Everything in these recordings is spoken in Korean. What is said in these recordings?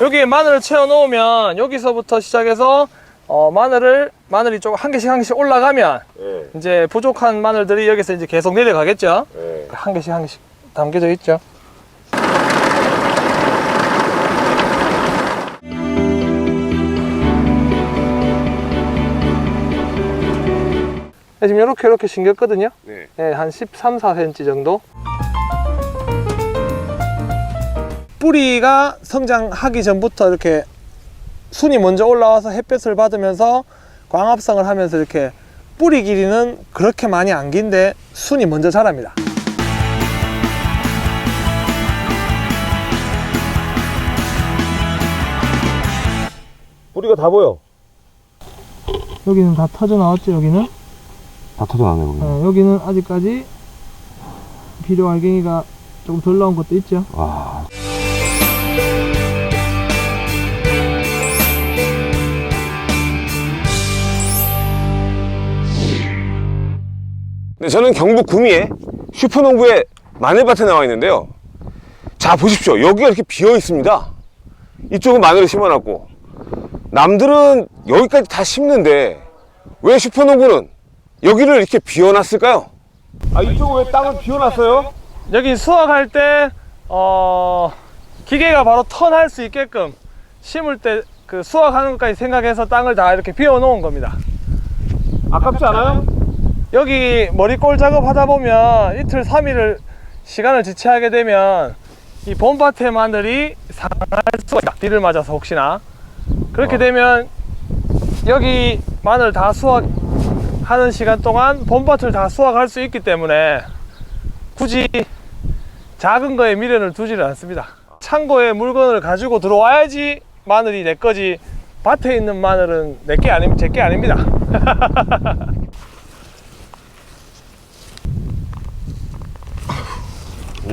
여기에 마늘을 채워 놓으면 여기서부터 시작해서 마늘이 좀 한 개씩 올라가면 네. 이제 부족한 마늘들이 여기서 이제 계속 내려가겠죠. 네. 한 개씩 담겨져 있죠. 지금 이렇게 심겼거든요. 네. 네, 한 13, 4cm 정도. 뿌리가 성장하기 전부터 이렇게 순이 먼저 올라와서 햇볕을 받으면서 광합성을 하면서 이렇게 뿌리 길이는 그렇게 많이 안 긴데 순이 먼저 자랍니다. 뿌리가 다 보여. 여기는 다 터져 나왔죠. 여기는 다 터져나네 여기. 여기는 아직까지 비료 알갱이가 조금 덜 나온 것도 있죠. 와. 네, 저는 경북 구미의 슈퍼농부의 마늘밭에 나와 있는데요. 자, 보십시오. 여기가 이렇게 비어 있습니다. 이쪽은 마늘을 심어놨고, 남들은 여기까지 다 심는데 왜 슈퍼농부는 여기를 이렇게 비워놨을까요? 아, 이쪽은 왜 땅을 비워놨어요? 여기 수확할 때 기계가 바로 턴할 수 있게끔 심을 때 그 수확하는 것까지 생각해서 땅을 다 이렇게 비워 놓은 겁니다. 아깝지 않아요? 여기 머리꼴 작업하다 보면 이틀 3일을 시간을 지체하게 되면 이 봄밭의 마늘이 상할 수가 있다. 비를 맞아서 혹시나 그렇게 되면 여기 마늘 다 수확하는 시간 동안 봄밭을 다 수확할 수 있기 때문에 굳이 작은 거에 미련을 두지를 않습니다. 창고에 물건을 가지고 들어와야지 마늘이 내 거지, 밭에 있는 마늘은 제 게 아닙니다.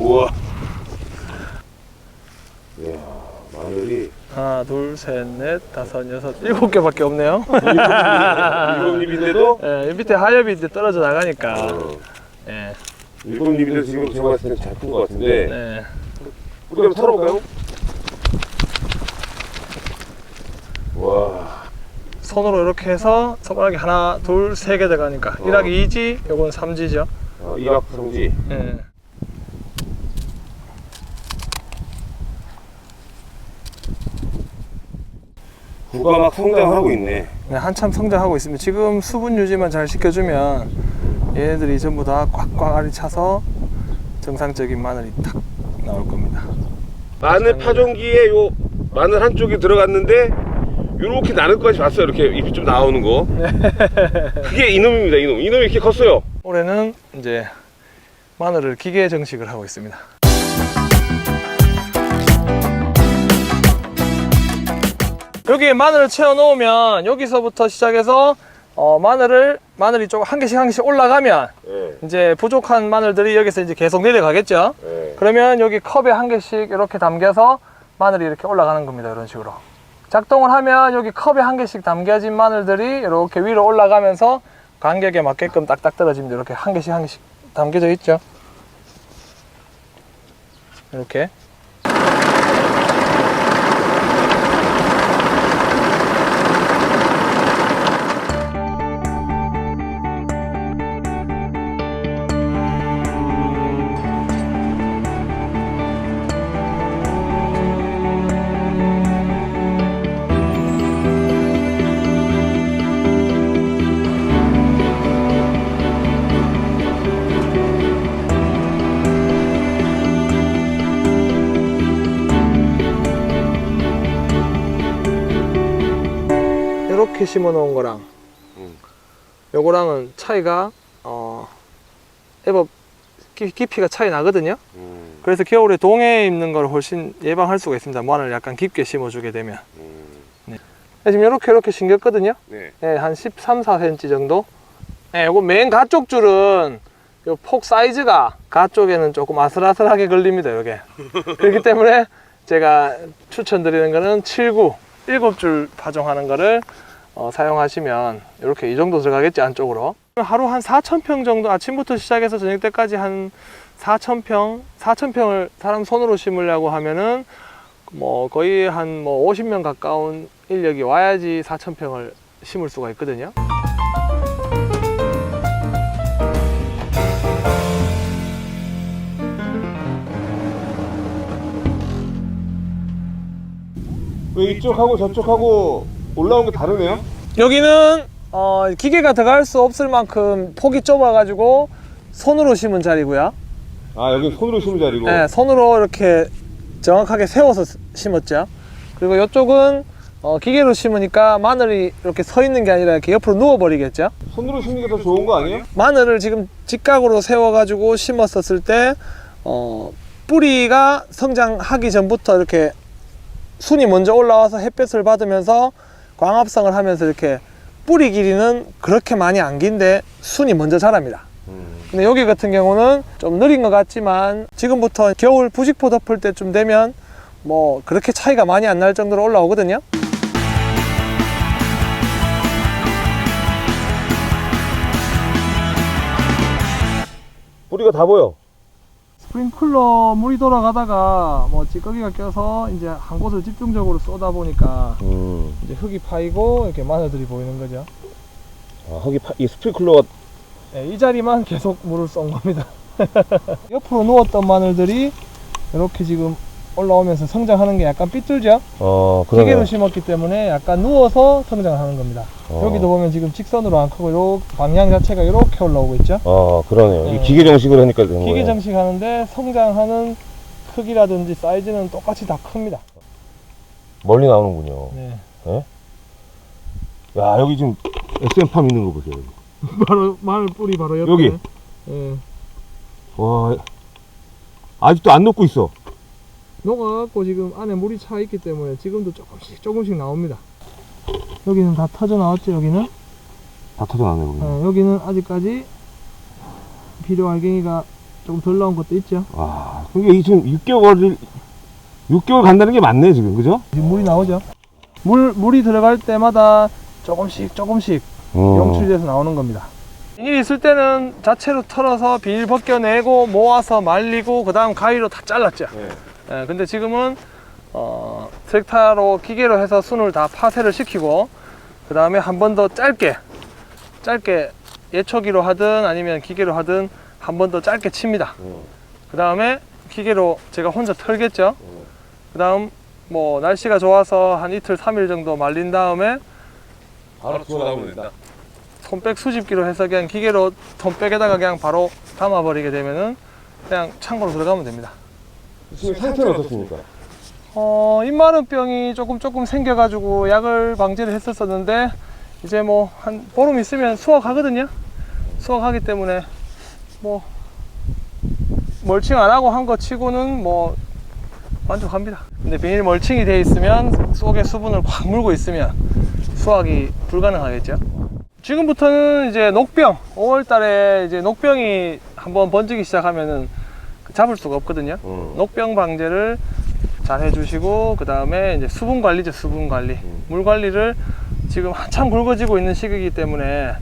우와. 이야, 마늘이 하나, 둘, 셋, 넷, 다섯, 여섯, 7개밖에 없네요. 일곱 입인데도? 예, 밑에 하엽이 이제 떨어져 나가니까. 예. 일곱 입인데 지금 제가 봤을 때는 잘 푼 것 같은데. 네. 우리 한번 털어볼까요? 와. 손으로 이렇게 해서 손가락이 하나, 둘, 세 개 들어가니까 1하기 2지, 요건 3지죠. 2박 3지. 예. 구가 막 성장하고 있네. 네, 한참 성장하고 있습니다. 지금 수분 유지만 잘 시켜주면 얘네들이 전부 다 꽉꽉 알이 차서 정상적인 마늘이 탁 나올 겁니다. 마늘 파종기에 요 마늘 한쪽이 들어갔는데 요렇게 나는 것까지 봤어요. 이렇게 잎이 좀 나오는 거. 그게 이놈입니다. 이놈이 이렇게 컸어요. 올해는 이제 마늘을 기계 정식을 하고 있습니다. 여기에 마늘을 채워 놓으면 여기서부터 시작해서 마늘이 좀 한 개씩 올라가면 네. 이제 부족한 마늘들이 여기서 이제 계속 내려가겠죠. 네. 그러면 여기 컵에 한 개씩 이렇게 담겨서 마늘이 이렇게 올라가는 겁니다. 이런 식으로 작동을 하면 여기 컵에 한 개씩 담겨진 마늘들이 이렇게 위로 올라가면서 간격에 맞게끔 딱딱 떨어집니다. 이렇게 한 개씩 담겨져 있죠. 이렇게. 이렇게 심어 놓은 거랑 요거랑은 차이가 애법 깊이가 차이 나거든요. 그래서 겨울에 동해에 있는 걸 훨씬 예방할 수가 있습니다. 마늘을 약간 깊게 심어 주게 되면. 네. 지금 이렇게 심겼거든요. 네. 네, 한 13, 4cm 정도. 네, 요거 맨 가쪽 줄은 요 폭 사이즈가 가쪽에는 조금 아슬아슬하게 걸립니다. 요게. 그렇기 때문에 제가 추천드리는 거는 7구 7줄 파종하는 거를 사용하시면 이렇게 이 정도 들어가겠지, 안쪽으로. 하루 한 4,000평 정도, 아침부터 시작해서 저녁 때까지 한 4,000평을 사람 손으로 심으려고 하면은 뭐 거의 한 뭐 50명 가까운 인력이 와야지 4,000평을 심을 수가 있거든요. 왜 이쪽하고 저쪽하고 올라온 게 다르네요? 여기는 기계가 들어갈 수 없을 만큼 폭이 좁아가지고 손으로 심은 자리고요. 아, 여기 손으로 심은 자리고. 네, 손으로 이렇게 정확하게 세워서 심었죠. 그리고 이쪽은 기계로 심으니까 마늘이 이렇게 서 있는 게 아니라 이렇게 옆으로 누워버리겠죠. 손으로 심는 게 더 좋은 거 아니에요? 마늘을 지금 직각으로 세워가지고 심었었을 때 뿌리가 성장하기 전부터 이렇게 순이 먼저 올라와서 햇볕을 받으면서 광합성을 하면서 이렇게 뿌리 길이는 그렇게 많이 안 긴데 순이 먼저 자랍니다. 근데 여기 같은 경우는 좀 느린 것 같지만 지금부터 겨울 부직포 덮을 때쯤 되면 뭐 그렇게 차이가 많이 안 날 정도로 올라오거든요. 뿌리가 다 보여. 스프링클러 물이 돌아가다가 뭐 찌꺼기가 껴서 이제 한 곳을 집중적으로 쏘다 보니까 이제 흙이 파이고 이렇게 마늘들이 보이는 거죠. 아, 이 스프링클러가. 네, 이 자리만 계속 물을 쏜 겁니다. 옆으로 누웠던 마늘들이 이렇게 지금 올라오면서 성장하는 게 약간 삐뚤죠? 기계로 심었기 때문에 약간 누워서 성장을 하는 겁니다. 여기도 보면 지금 직선으로 안 크고 요 방향 자체가 이렇게 올라오고 있죠? 그러네요. 네. 기계 정식으로 하니까 되는 거예요. 기계 정식 하는데 성장하는 크기라든지 사이즈는 똑같이 다 큽니다. 멀리 나오는군요. 네. 야, 여기 지금 SM팜 있는 거 보세요. 여기. 바로 마늘 뿌리 바로 옆에. 여기? 네. 와, 아직도 안 녹고 있어. 녹아갖고 지금 안에 물이 차 있기 때문에 지금도 조금씩 나옵니다. 여기는 다 터져 나왔죠. 여기는 다 터져나네, 여기. 여기는 아직까지 비료 알갱이가 조금 덜 나온 것도 있죠. 와, 이게 지금 6개월 간다는 게 맞네, 지금. 그죠? 지금 물이 나오죠. 물이 들어갈 때마다 조금씩 용출돼서 나오는 겁니다. 비닐 있을 때는 자체로 털어서 비닐 벗겨내고 모아서 말리고 그 다음 가위로 다 잘랐죠. 네, 근데 지금은 트랙터로 기계로 해서 순을 다 파쇄를 시키고 그 다음에 한 번 더 짧게 예초기로 하든 아니면 기계로 하든 한 번 더 짧게 칩니다. 그 다음에 기계로 제가 혼자 털겠죠. 그 다음 뭐 날씨가 좋아서 한 이틀 3일 정도 말린 다음에 바로 들어가면 된다. 손백 수집기로 해서 그냥 기계로 손백에다가 그냥 바로 담아버리게 되면은 그냥 창고로 들어가면 됩니다. 지금 상태는 어떻습니까? 잎마른병이 조금 생겨가지고 약을 방지를 했었는데 이제 뭐 한 보름 있으면 수확하거든요. 수확하기 때문에 뭐 멀칭 안 하고 한 거 치고는 뭐 만족합니다. 근데 비닐 멀칭이 돼 있으면 속에 수분을 확 물고 있으면 수확이 불가능하겠죠. 지금부터는 이제 녹병, 5월 달에 이제 녹병이 한번 번지기 시작하면은 잡을 수가 없거든요. 녹병 방제를 잘 해주시고, 그 다음에 이제 수분 관리죠, 수분 관리. 물 관리를 지금 한참 굵어지고 있는 시기이기 때문에,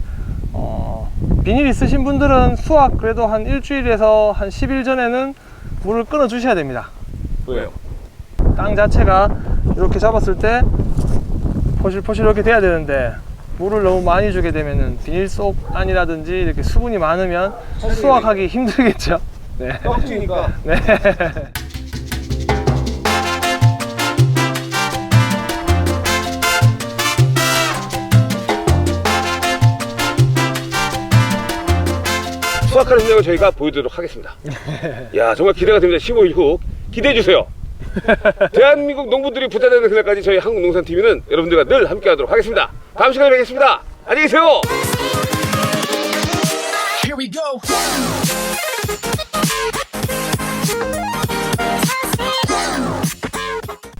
비닐 있으신 분들은 수확 그래도 한 일주일에서 한 10일 전에는 물을 끊어 주셔야 됩니다. 왜요? 땅 자체가 이렇게 잡았을 때 포실포실 이렇게 돼야 되는데, 물을 너무 많이 주게 되면은 비닐 속 안이라든지 이렇게 수분이 많으면 수확하기 힘들겠죠. 네. 떡지니까. 네. 수확하는 현장을 저희가 보여드리도록 하겠습니다. 야, 정말 기대가 됩니다. 15일 후 기대해주세요. 대한민국 농부들이 부자되는 그날까지 저희 한국농산TV는 여러분들과 늘 함께하도록 하겠습니다. 다음 시간에 뵙겠습니다. 안녕히 계세요. Here we go.